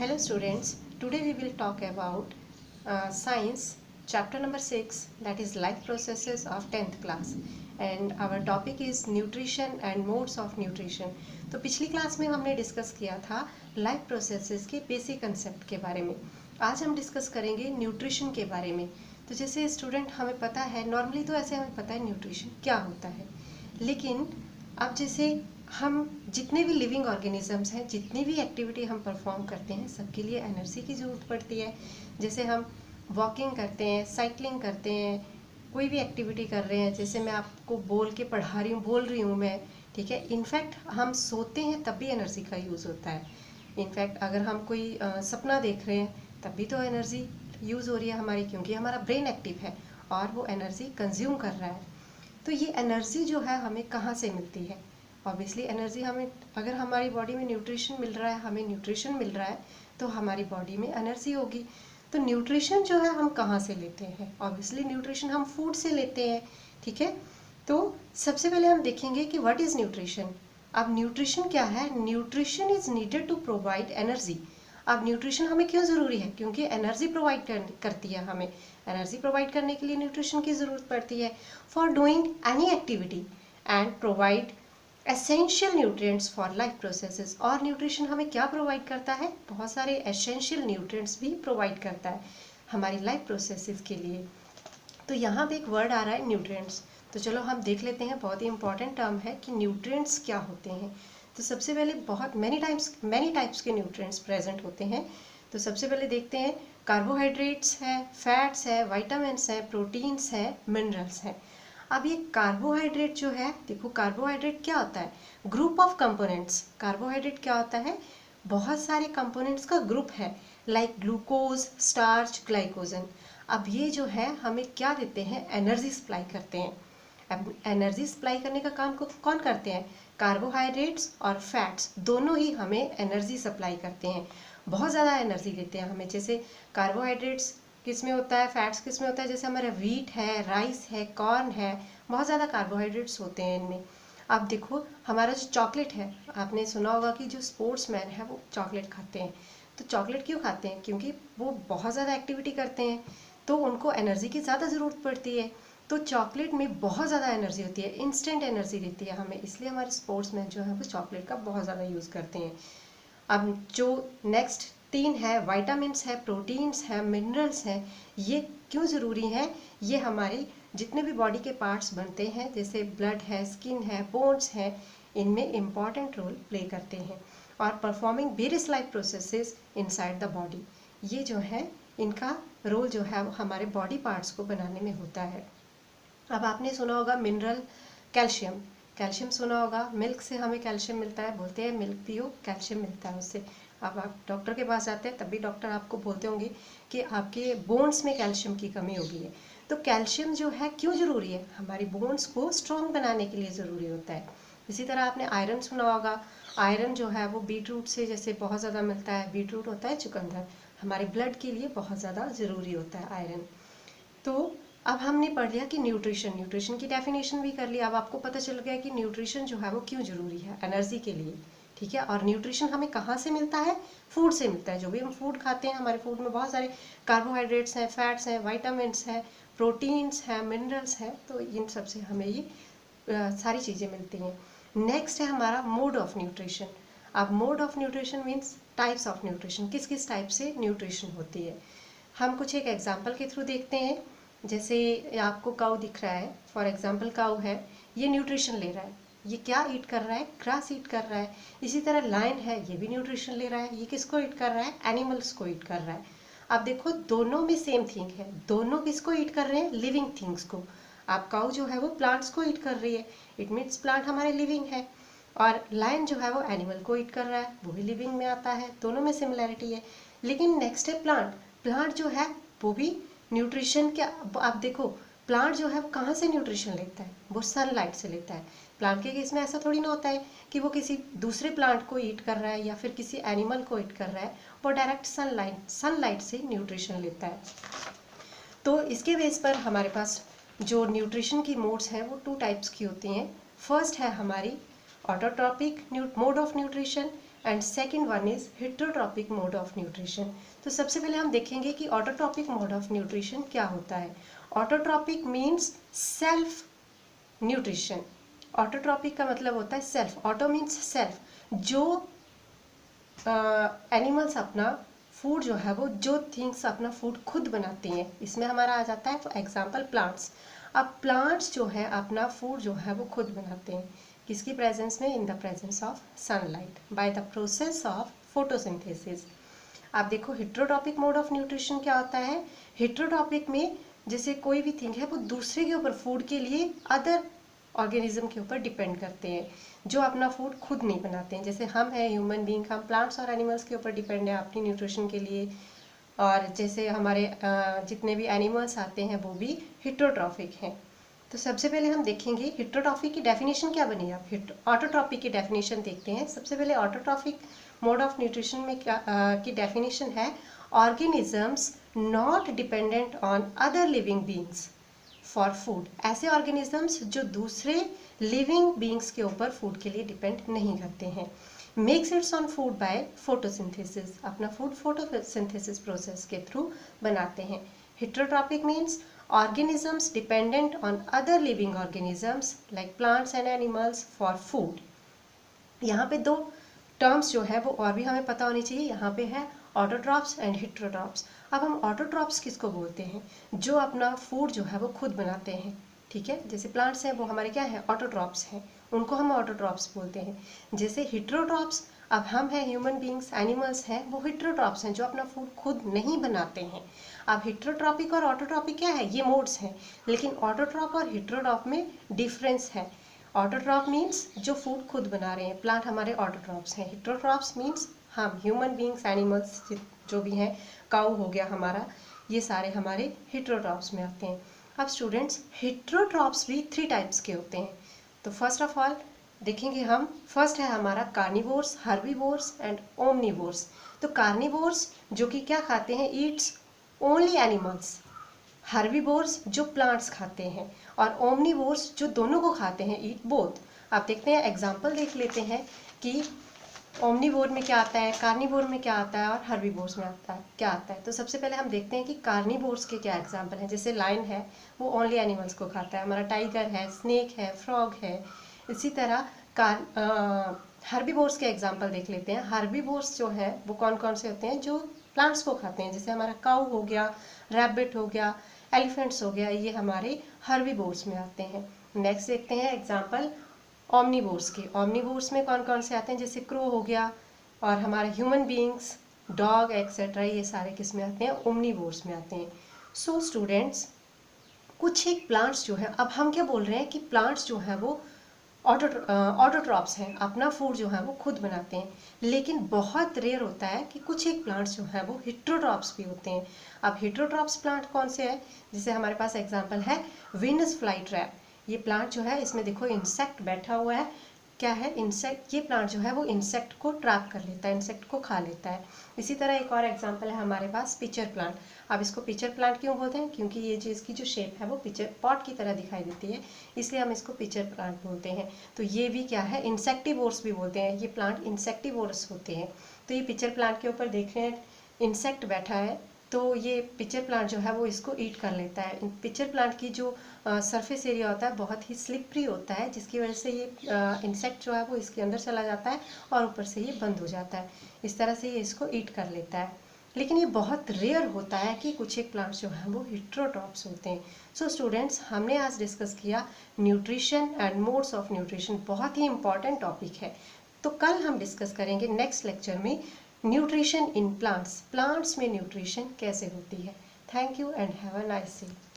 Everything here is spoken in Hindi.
Hello students, today we will talk about science chapter number 6, that is life processes of 10th class, and our topic is nutrition and modes of nutrition. तो पिछली क्लास में हमने डिस्कस किया था लाइफ प्रोसेसेस के बेसिक कंसेप्ट के बारे में. आज हम डिस्कस करेंगे न्यूट्रिशन के बारे में. तो जैसे स्टूडेंट हमें पता है, नॉर्मली तो ऐसे हमें पता है न्यूट्रिशन क्या होता है, लेकिन अब जैसे हम जितने भी लिविंग ऑर्गेनिजम्स हैं, जितनी भी एक्टिविटी हम परफॉर्म करते हैं, सबके लिए एनर्जी की ज़रूरत पड़ती है. जैसे हम वॉकिंग करते हैं, साइकिलिंग करते हैं, कोई भी एक्टिविटी कर रहे हैं, जैसे मैं आपको बोल के पढ़ा रही हूँ, बोल रही हूँ मैं, ठीक है. इनफैक्ट हम सोते हैं तब भी एनर्जी का यूज़ होता है. इनफैक्ट अगर हम कोई सपना देख रहे हैं तब भी तो एनर्जी यूज़ हो रही है हमारी, क्योंकि हमारा ब्रेन एक्टिव है और वो एनर्जी कंज्यूम कर रहा है. तो ये एनर्जी जो है हमें कहाँ से मिलती है? ऑब्वियसली एनर्जी हमें, अगर हमारी बॉडी में न्यूट्रिशन मिल रहा है, हमें न्यूट्रिशन मिल रहा है, तो हमारी बॉडी में एनर्जी होगी. तो न्यूट्रिशन जो है हम कहाँ से लेते हैं? ऑब्वियसली न्यूट्रिशन हम फूड से लेते हैं, ठीक है. तो सबसे पहले हम देखेंगे कि व्हाट इज़ न्यूट्रिशन. अब न्यूट्रिशन क्या है? Nutrition is needed to provide energy. अब न्यूट्रिशन हमें क्यों ज़रूरी है? क्योंकि एनर्जी प्रोवाइड करती है. हमें एनर्जी प्रोवाइड करने के लिए न्यूट्रिशन की ज़रूरत पड़ती है for doing any activity and provide essential nutrients for life processes. और न्यूट्रिशन हमें क्या प्रोवाइड करता है? बहुत सारे एसेंशियल न्यूट्रिएंट्स भी प्रोवाइड करता है हमारी लाइफ प्रोसेसेस के लिए. तो यहाँ पे एक वर्ड आ रहा है न्यूट्रिएंट्स. तो चलो हम देख लेते हैं, बहुत ही इंपॉर्टेंट टर्म है कि न्यूट्रिएंट्स क्या होते हैं. तो सबसे पहले बहुत मैनी टाइप्स के न्यूट्रिएंट्स प्रेजेंट होते हैं. तो सबसे पहले देखते हैं, कार्बोहाइड्रेट्स है, फैट्स है, वाइटामिन्स है, प्रोटीन्स है, मिनरल्स हैं. अब ये कार्बोहाइड्रेट जो है, देखो कार्बोहाइड्रेट क्या होता है? Group of components. कार्बोहाइड्रेट क्या होता है? बहुत सारे कंपोनेंट्स का ग्रुप है, लाइक ग्लूकोज, स्टार्च, ग्लाइकोजन. अब ये जो है हमें क्या देते हैं? एनर्जी सप्लाई करते हैं. अब एनर्जी सप्लाई करने का काम कौन करते हैं? कार्बोहाइड्रेट्स और फैट्स दोनों ही हमें एनर्जी सप्लाई करते हैं, बहुत ज़्यादा एनर्जी देते हैं हमें. जैसे कार्बोहाइड्रेट्स किस में होता है, फैट्स किस में होता है? जैसे हमारा वीट है, राइस है, कॉर्न है, बहुत ज़्यादा कार्बोहाइड्रेट्स होते हैं इनमें. अब देखो हमारा जो चॉकलेट है, आपने सुना होगा कि जो स्पोर्ट्स मैन है वो चॉकलेट खाते हैं. तो चॉकलेट क्यों खाते हैं? क्योंकि वो बहुत ज़्यादा एक्टिविटी करते हैं, तो उनको एनर्जी की ज़्यादा ज़रूरत पड़ती है. तो चॉकलेट में बहुत ज़्यादा एनर्जी होती है, इंस्टेंट एनर्जी देती है हमें, इसलिए हमारे स्पोर्ट्स मैन जो है वो चॉकलेट का बहुत ज़्यादा यूज़ करते हैं. अब जो नेक्स्ट 3 है, वाइटामिन्स है, प्रोटीन्स है, मिनरल्स हैं. ये क्यों ज़रूरी हैं? ये हमारे जितने भी बॉडी के पार्ट्स बनते हैं, जैसे ब्लड है, स्किन है, बोन्स हैं, इनमें इम्पॉर्टेंट रोल प्ले करते हैं और performing various life processes inside the body. ये जो है इनका रोल जो है हमारे बॉडी पार्ट्स को बनाने में होता है. अब आपने सुना होगा मिनरल, कैल्शियम. कैल्शियम सुना होगा, मिल्क से हमें कैल्शियम मिलता है, बोलते हैं मिल्क पियो, कैल्शियम मिलता है उससे. अब आप डॉक्टर के पास जाते हैं तब भी डॉक्टर आपको बोलते होंगे कि आपके बोन्स में कैल्शियम की कमी हो गई है. तो कैल्शियम जो है क्यों ज़रूरी है? हमारी बोन्स को स्ट्रॉन्ग बनाने के लिए ज़रूरी होता है. इसी तरह आपने आयरन सुना होगा. आयरन जो है वो बीट रूट से जैसे बहुत ज़्यादा मिलता है. बीट रूट होता है चुकंदर, हमारे ब्लड के लिए बहुत ज़्यादा ज़रूरी होता है आयरन. तो अब हमने पढ़ लिया कि न्यूट्रिशन की डेफिनेशन भी कर लिया. अब आपको पता चल गया कि न्यूट्रिशन जो है वो क्यों ज़रूरी है एनर्जी के लिए, ठीक है. और न्यूट्रिशन हमें कहाँ से मिलता है? फूड से मिलता है. जो भी हम फूड खाते हैं, हमारे फूड में बहुत सारे कार्बोहाइड्रेट्स हैं, फैट्स हैं, वाइटामिन्स हैं, प्रोटीन्स हैं, मिनरल्स हैं. तो इन सब से हमें ये सारी चीज़ें मिलती हैं. नेक्स्ट है हमारा मोड ऑफ न्यूट्रिशन. अब mode of nutrition means types of nutrition, किस किस टाइप से न्यूट्रिशन होती है. हम कुछ एक एग्जाम्पल के थ्रू देखते हैं. जैसे आपको काऊ दिख रहा है, फॉर एग्जांपल काऊ है, ये न्यूट्रिशन ले रहा है. ये क्या ईट कर रहा है? ग्रास ईट कर रहा है. इसी तरह लायन है, ये भी न्यूट्रिशन ले रहा है. ये किसको ईट कर रहा है? एनिमल्स को ईट कर रहा है. अब देखो दोनों में सेम थिंग है, दोनों किसको ईट कर रहे हैं? लिविंग थिंग्स को. आप काऊ जो है वो प्लांट्स को ईट कर रही है, इट मीन्स प्लांट हमारे लिविंग है. और लायन जो है वो एनिमल को ईट कर रहा है, वो भी लिविंग में आता है. दोनों में सिमिलैरिटी है. लेकिन नेक्स्ट है प्लांट. प्लांट जो है वो भी न्यूट्रिशन क्या, आप देखो प्लांट जो है वो कहाँ से न्यूट्रिशन लेता है? वो सनलाइट से लेता है. प्लांट के केस में ऐसा थोड़ी ना होता है कि वो किसी दूसरे प्लांट को ईट कर रहा है या फिर किसी एनिमल को ईट कर रहा है. वो डायरेक्ट सनलाइट से न्यूट्रिशन लेता है. तो इसके बेस पर हमारे पास जो न्यूट्रिशन की मोड्स हैं वो 2 टाइप्स की होती हैं. फर्स्ट है हमारी autotrophic mode of nutrition and second one is heterotrophic mode of nutrition. तो सबसे पहले हम देखेंगे कि ऑटोट्रॉपिक मोड ऑफ न्यूट्रिशन क्या होता है। Autotrophic means self nutrition. Autotrophic का मतलब होता है सेल्फ, ऑटो मीन्स सेल्फ, जो एनिमल्स अपना फूड जो है वो, जो थिंग्स अपना फूड खुद बनाती हैं। इसमें हमारा आ जाता है फॉर एग्जांपल प्लांट्स। अब प्लांट्स जो है अपना फूड जो है वो खुद बनाते हैं, किसकी प्रेजेंस में, in the presence of sunlight by the process of photosynthesis. आप देखो हेटेरोट्रॉपिक मोड ऑफ न्यूट्रिशन क्या होता है। हेटेरोट्रॉपिक में जैसे कोई भी थिंग है वो दूसरे के ऊपर फूड के लिए अदर ऑर्गेनिज्म के ऊपर डिपेंड करते हैं, जो अपना फूड खुद नहीं बनाते हैं। जैसे हम हैं ह्यूमन बीइंग, हम प्लांट्स और एनिमल्स के ऊपर डिपेंड है अपनी न्यूट्रिशन के लिए। और जैसे हमारे जितने भी एनिमल्स आते हैं वो भी हेटेरोट्रॉपिक हैं। तो सबसे पहले हम देखेंगे हेटेरोट्रॉपिक की डेफिनेशन क्या बनी। आप ऑटोट्रॉपिक की डेफिनेशन देखते हैं। सबसे पहले ऑटोट्रॉपिक मोड ऑफ न्यूट्रिशन में क्या की डेफिनेशन है, organisms not dependent on other living beings for food. ऐसे ऑर्गेनिजम्स जो दूसरे लिविंग बीइंग्स के ऊपर फूड के लिए डिपेंड नहीं करते हैं। Makes it's on food by photosynthesis, अपना फूड फोटोसिंथेसिस प्रोसेस के थ्रू बनाते हैं। Heterotrophic means organisms dependent on other living organisms like plants and animals for food। यहाँ पे दो टर्म्स जो है वो और भी हमें पता होनी चाहिए। यहाँ पे है ऑटोट्रॉप्स एंड हेटेरोट्रॉप्स। अब हम ऑटोट्रॉप्स किसको बोलते हैं, जो अपना फूड जो है वो खुद बनाते हैं, ठीक है। जैसे प्लांट्स हैं वो हमारे क्या है, ऑटोट्रॉप्स हैं, उनको हम ऑटोट्रॉप्स बोलते हैं। जैसे हेटेरोट्रॉप्स, अब हम हैं ह्यूमन बीइंग्स, एनिमल्स हैं, वो हेटेरोट्रॉप्स हैं जो अपना फूड खुद नहीं बनाते हैं। अब हेटेरोट्रॉपिक और ऑटोट्रॉपिक क्या है, ये मोड्स हैं, लेकिन ऑटोट्रॉप और हेटेरोट्रॉप में डिफरेंस है। ऑटोट्रॉप मीन्स जो फूड खुद बना रहे हैं, प्लांट हमारे ऑटोट्रॉप्स हैं। हेटेरोट्रॉप्स मीन्स हम ह्यूमन बीइंग्स, एनिमल्स जो भी हैं, काऊ हो गया हमारा, ये सारे हमारे हेटेरोट्रॉप्स में आते हैं। अब स्टूडेंट्स हेटेरोट्रॉप्स भी 3 टाइप्स के होते हैं। तो फर्स्ट ऑफ ऑल देखेंगे हम, फर्स्ट है हमारा कार्निवोर्स, हर्बीवोर्स एंड ओमनिवोर्स। तो कार्निवोर्स जो कि क्या खाते हैं, ईट्स ओनली एनिमल्स। हर्बीवोर्स जो प्लांट्स खाते हैं, और ओमनिवोर्स जो दोनों को खाते हैं, ईट बोथ। आप देखते हैं एग्जाम्पल देख लेते हैं कि ओमनिवोर में क्या आता है, कार्निवोर में क्या आता है और हर्बीवोर्स में आता है क्या आता है। तो सबसे पहले हम देखते हैं कि कार्निवोर्स के क्या एग्जाम्पल हैं। जैसे लायन है वो ओनली एनिमल्स को खाता है, हमारा टाइगर है, स्नेक है, फ्रॉग है। इसी तरह हर्बीवोर्स के एग्जाम्पल देख लेते हैं। हर्बीवोर्स जो है वो कौन कौन से होते हैं, जो प्लांट्स को खाते हैं। जैसे हमारा काऊ हो गया, रैबिट हो गया, एलिफेंट्स हो गया, ये हमारे हर्बीवोर्स में आते हैं। नेक्स्ट देखते हैं एग्जाम्पल ओमनिवोर्स के। ओमनिवोर्स में कौन कौन से आते हैं, जैसे क्रो हो गया, और हमारे ह्यूमन बीइंग्स, डॉग एक्सेट्रा, ये सारे किस में आते हैं, ओमनिवोर्स में आते हैं। सो स्टूडेंट्स कुछ एक प्लांट्स जो है, अब हम क्या बोल रहे हैं कि प्लांट्स जो है वो ऑटोट्रॉप्स हैं, अपना फूड जो है वो खुद बनाते हैं। लेकिन बहुत रेयर होता है कि कुछ एक प्लांट्स जो है वो हेटेरोट्रॉप्स भी होते हैं। अब हेटेरोट्रॉप्स प्लांट कौन से हैं, जैसे हमारे पास एग्जांपल है वीनस फ्लाई ट्रैप। ये प्लांट जो है, इसमें देखो इंसेक्ट बैठा हुआ है, क्या है, इंसेक्ट। ये प्लांट जो है वो इंसेक्ट को ट्रैप कर लेता है, इंसेक्ट को खा लेता है। इसी तरह एक और एग्जांपल है हमारे पास पिचर प्लांट। अब इसको पिचर प्लांट क्यों बोलते हैं, क्योंकि ये जो इसकी जो शेप है वो पिचर पॉट की तरह दिखाई देती है, इसलिए हम इसको पिचर प्लांट बोलते हैं। तो ये भी क्या है, इंसेक्टिवोर्स भी बोलते हैं, ये प्लांट इंसेक्टिवोर्स होते हैं। तो ये पिचर प्लांट के ऊपर देख रहे हैं इंसेक्ट बैठा है, तो ये पिचर प्लांट जो है वो इसको ईट कर लेता है। पिचर प्लांट की जो सरफेस एरिया होता है बहुत ही स्लिपरी होता है, जिसकी वजह से ये इंसेक्ट जो है वो इसके अंदर चला जाता है और ऊपर से ये बंद हो जाता है। इस तरह से ये इसको ईट कर लेता है। लेकिन ये बहुत रेयर होता है कि कुछ एक प्लांट्स जो हैं वो हेटेरोट्रॉप्स होते हैं। सो स्टूडेंट्स हमने आज डिस्कस किया nutrition and modes of nutrition, बहुत ही इंपॉर्टेंट टॉपिक है। तो कल हम डिस्कस करेंगे नेक्स्ट लेक्चर में न्यूट्रिशन इन प्लांट्स, प्लांट्स में न्यूट्रिशन कैसे होती है। Thank you and have a nice day.